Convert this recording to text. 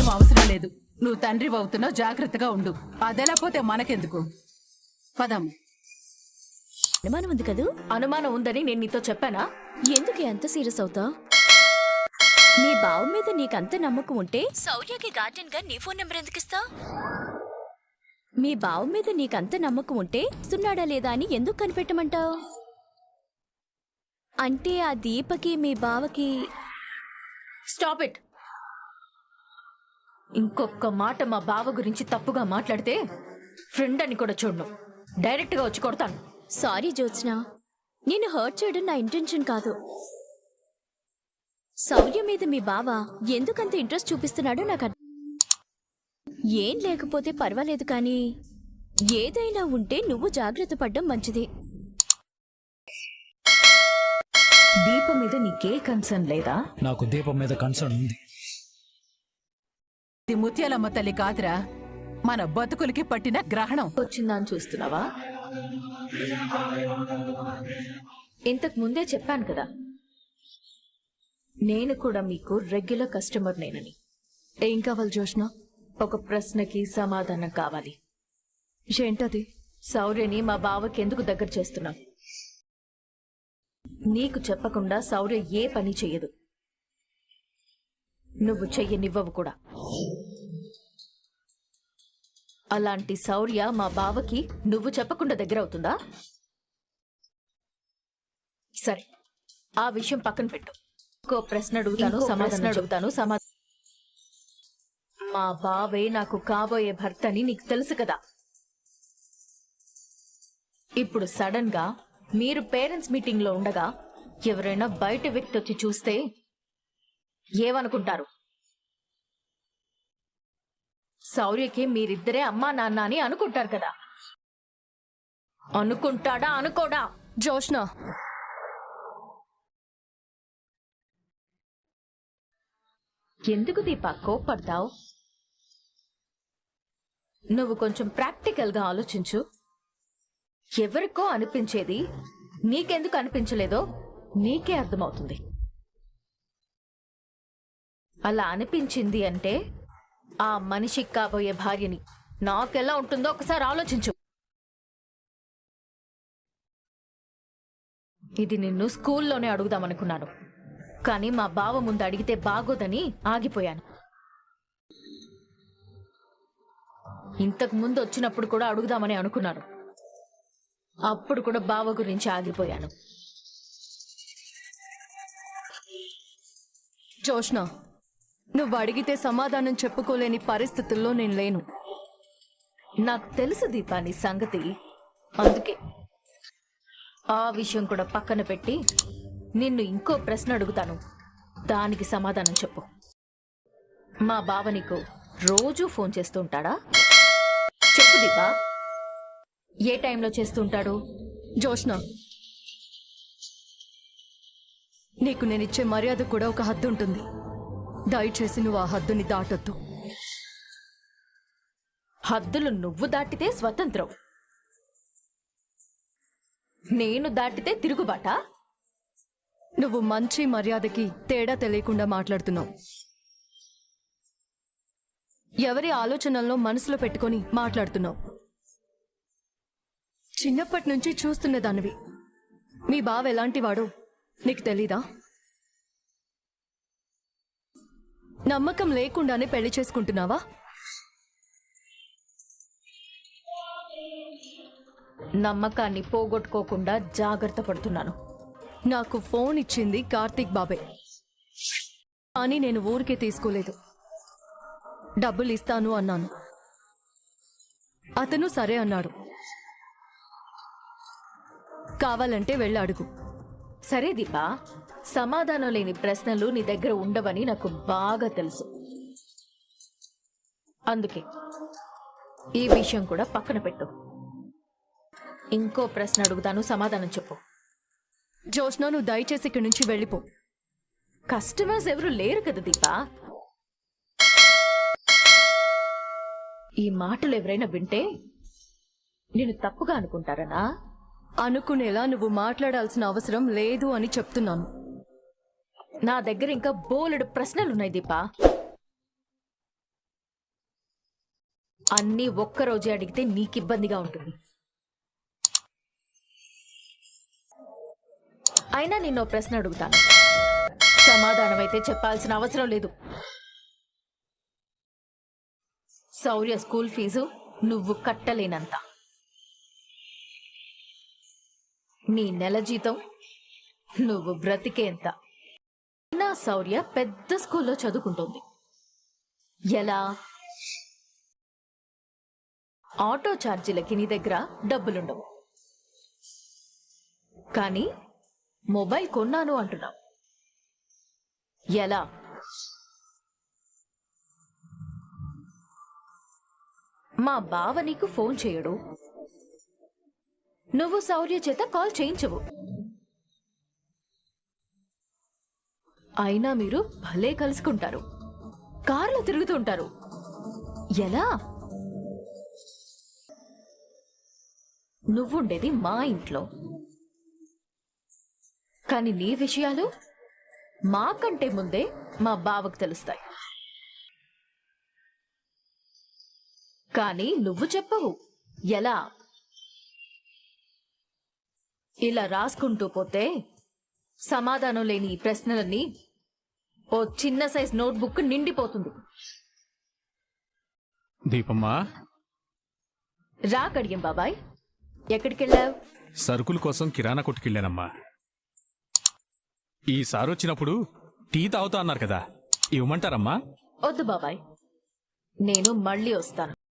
ఏం అవసరం లేదు. నువ్వు తండ్రి అవుతున్నావు, జాగ్రత్తగా ఉండు. అదెలా పోతే మనకెందుకు? పదమ్మ. అనుమానం ఉంది కదూ? అనుమానం ఉందని నేను నీతో చెప్పానా? ఎందుకు ఎంత సీరియస్ అవుతావు? మీ బావ మీద నీకంత నమ్మకం ఉంటే శౌర్యకి గార్డెన్ గా నీ ఫోన్ నెంబర్ ఎందుకు ఇస్తా? మీ బావ మీద నీకంత నమ్మకం ఉంటే ఇస్తున్నాడా లేదా అని ఎందుకు కనిపెట్టమంటావు? అంటే ఆ దీపకి మీ బావకి... స్టాప్ ఇట్. ఇంకొక మాట మా బావ గురించి తప్పుగా మాట్లాడితే ఫ్రెండ్ అని కూడా చూడను, డైరెక్ట్ గా వచ్చి కొడతాను. సారీ జ్యోత్స్న, నేను హర్ట్ చేయడం నా ఇంటెన్షన్ కాదు. శౌర్య మీద మీ బావ ఎందుకంత ఇంట్రెస్ట్ చూపిస్తున్నాడో నాకు ఏం లేకపోతే పర్వాలేదు, కానీ ఏదైనా ఉంటే నువ్వు జాగ్రత్త పడ్డం మంచిది. దీపం మీద నీకే కన్సర్న్ లేదా? నాకు దీపం మీద కన్సర్న్ ఉంది. ఇది ముత్యాలమ్మ తల్లి కాదురా, మన బతుకులకి పట్టిన గ్రహణం. వచ్చిందా అని చూస్తున్నావా? ఇంతకు ముందే చెప్పాను కదా, నేను కూడా మీకు రెగ్యులర్ కస్టమర్ నేనని. ఏం కావాలి జోష్న? ఒక ప్రశ్నకి సమాధానం కావాలి. ఏంటది? శౌర్యని మా బావకి ఎందుకు దగ్గర చేస్తున్నావు? నీకు చెప్పకుండా శౌర్య ఏ పని చెయ్యదు, నువ్వు చెయ్యనివ్వవు కూడా. అలాంటి శౌర్య మా బావకి నువ్వు చెప్పకుండా దగ్గర అవుతుందా? సరే, ఆ విషయం పక్కన పెట్టు. ఇంకో ప్రశ్న అడుగుతాను, సమాధానం. మా బావే నాకు కాబోయే భర్త అని నీకు తెలుసు కదా. ఇప్పుడు సడన్ గా మీరు పేరెంట్స్ మీటింగ్ లో ఉండగా ఎవరైనా బయట వ్యక్తి వచ్చి చూస్తే ఏమనుకుంటారు? శౌర్యకి మీరిద్దరే అమ్మా నాన్న అని అనుకుంటారు కదా. అనుకుంటాడా అనుకోడా? జోష్న, ఎందుకు దీపా కోపడతావు? నువ్వు కొంచెం ప్రాక్టికల్ గా ఆలోచించు. ఎవరికో అనిపించేది నీకెందుకు అనిపించలేదో నీకే అర్థమవుతుంది. అలా అనిపించింది అంటే ఆ మనిషికి కాబోయే భార్యని నాకెలా ఉంటుందో ఒకసారి ఆలోచించు. ఇది నిన్ను స్కూల్లోనే అడుగుదామనుకున్నాను, కానీ మా బావ ముందు అడిగితే బాగోదని ఆగిపోయాను. ఇంతకు ముందు వచ్చినప్పుడు కూడా అడుగుదామని అనుకున్నాను, అప్పుడు కూడా బావ గురించి ఆగిపోయాను. జోష్న, నువ్వు అడిగితే సమాధానం చెప్పుకోలేని పరిస్థితుల్లో నేను లేను. నాకు తెలుసు దీపా నీ సంగతి. అందుకే ఆ విషయం కూడా పక్కన పెట్టి నిన్ను ఇంకో ప్రశ్న అడుగుతాను, దానికి సమాధానం చెప్పు. మా బావ నీకు రోజూ ఫోన్ చేస్తూ ఉంటాడా? చెప్పు దీపా, ఏ టైంలో చేస్తుంటాడు? జోష్న, నీకు నేనిచ్చే మర్యాద కూడా ఒక హద్దు ఉంటుంది. దయచేసి నువ్వు ఆ హద్దుని దాటొద్దు. హద్దులు నువ్వు దాటితే స్వతంత్రం, నేను దాటితే తిరుగుబాటా? నువ్వు మంచి మర్యాదకి తేడా తెలియకుండా మాట్లాడుతున్నావు. ఎవరి ఆలోచనల్లో మనసులో పెట్టుకొని మాట్లాడుతున్నావు. చిన్నప్పటి నుంచి చూస్తున్న దానివి. మీ బావ ఎలాంటి వాడో నీకు తెలీదా? నమ్మకం లేకుండానే పెళ్లి చేసుకుంటున్నావా? నమ్మకాన్ని పోగొట్టుకోకుండా జాగ్రత్త పడుతున్నాను. నాకు ఫోన్ ఇచ్చింది కార్తీక్ బాబే, కానీ నేను ఊరికే తీసుకోలేదు. డబ్బులు ఇస్తాను అన్నాను, అతను సరే అన్నాడు. కావాలంటే వెళ్ళి అడుగు. సరే దీపా, సమాధానం లేని ప్రశ్నలు నీ దగ్గర ఉండవని నాకు బాగా తెలుసు. అందుకే ఈ విషయం కూడా పక్కన పెట్టు. ఇంకో ప్రశ్న అడుగుతాను, సమాధానం చెప్పు. జోష్న, నువ్వు దయచేసి ఇక్కడి నుంచి వెళ్ళిపో. కస్టమర్స్ ఎవరు లేరు కదా దీపా. ఈ మాటలు ఎవరైనా వింటే నేను తప్పుగా అనుకుంటారనా? అనుకునేలా నువ్వు మాట్లాడాల్సిన అవసరం లేదు అని చెప్తున్నాను. నా దగ్గర ఇంకా బోలెడు ప్రశ్నలున్నాయి దీపా. అన్నీ ఒక్కరోజే అడిగితే నీకు ఇబ్బందిగా ఉంటుంది. అయినా నిన్నో ప్రశ్న అడుగుతాను, సమాధానం అయితే చెప్పాల్సిన అవసరం లేదు. శౌర్య స్కూల్ ఫీజు నువ్వు కట్టలేనంత. నీ నెల జీతం నువ్వు బ్రతికేంత. నా శౌర్య పెద్ద స్కూల్లో చదువుకుంటోంది. ఎలా? ఆటో ఛార్జీలకి నీ దగ్గర డబ్బులుండవు, కానీ మొబైల్ కొన్నాను అంటున్నావు. ఎలా? మా బావ నీకు ఫోన్ చేయడు, నువ్వు శౌర్య చేత కాల్ చేయించవు. అయినా మీరు భలే కలుసుకుంటారు, కార్లో తిరుగుతుంటారు. ఎలా? నువ్వుండేది మా ఇంట్లో, కానీ నీ విషయాలు మాకంటే ముందే మా బావకు తెలుస్తాయి. కానీ నువ్వు చెప్పవు. ఎలా? ఇలా రాసుకుంటూ పోతే సమాధానం లేని ఈ ప్రశ్నలన్నీ ఓ చిన్న సైజ్ నోట్బుక్ నిండిపోతుంది. దీపమ్మా, రా కడియం బాబాయ్, ఎక్కడికెళ్ళావు? సరుకుల కోసం కిరాణా కొట్టుకెళ్ళానమ్మా. ఈసారి వచ్చినప్పుడు టీ తాగుతా అన్నారు కదా, ఇవ్వమంటారమ్మా? వద్దు బాబాయ్, నేను మళ్ళీ వస్తాను.